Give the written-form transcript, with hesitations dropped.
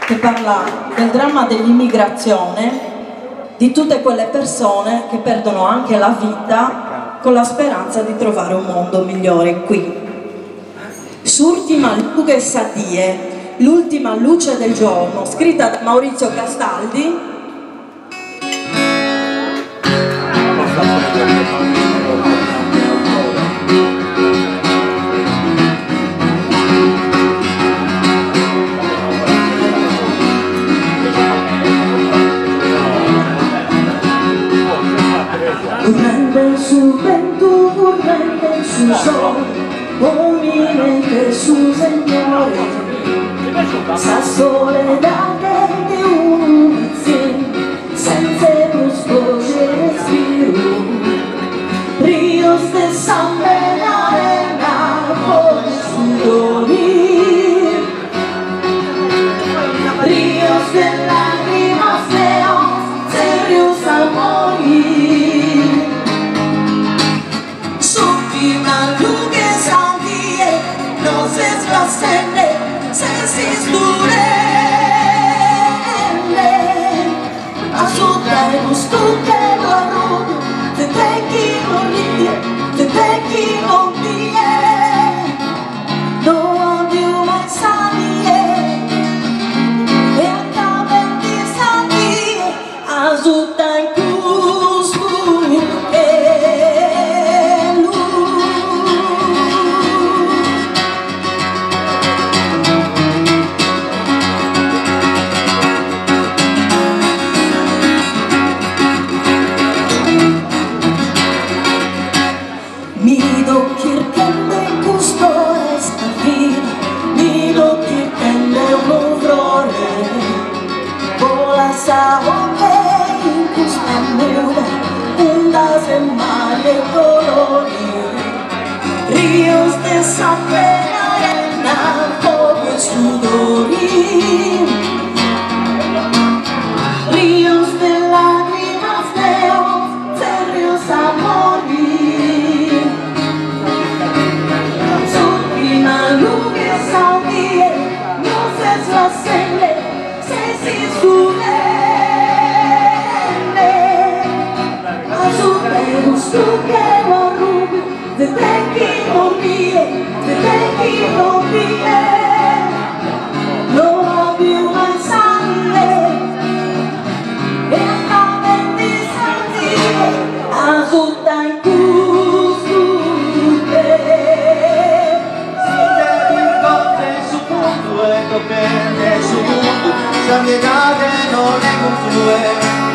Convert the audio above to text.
che parla del dramma dell'immigrazione, di tutte quelle persone che perdono anche la vita con la speranza di trovare un mondo migliore qui. S'ultima lughe sadie, l'ultima luce del giorno, scritta da Maurizio Castaldi. Urrende su vento, urrende su sole, umilmente su Signore, sa soledad de un senza voce respiro, ríos de sangre en arena por sudor, ríos de lágrimas león, serios a morir. Una lughe saudie, no se splacende, se si sturende. Ascolta il gusto che lo arruga, te chi non ríe, te chi non ríe. No più mai sabie, e acaba in disabie, ascolta in ríos de sangre en arena como sudor, ríos de lágrimas león, serios a morir. Su prima lughe saudie, no se slascende, se si sudende. A su gusto que lo arruga, de chi non ríe, de chi non ríe, no più mai sale, e acaba in disartie, ascolta in cuscute. Siete in cotte su punto e coperte su punto, sa piegate non le culture.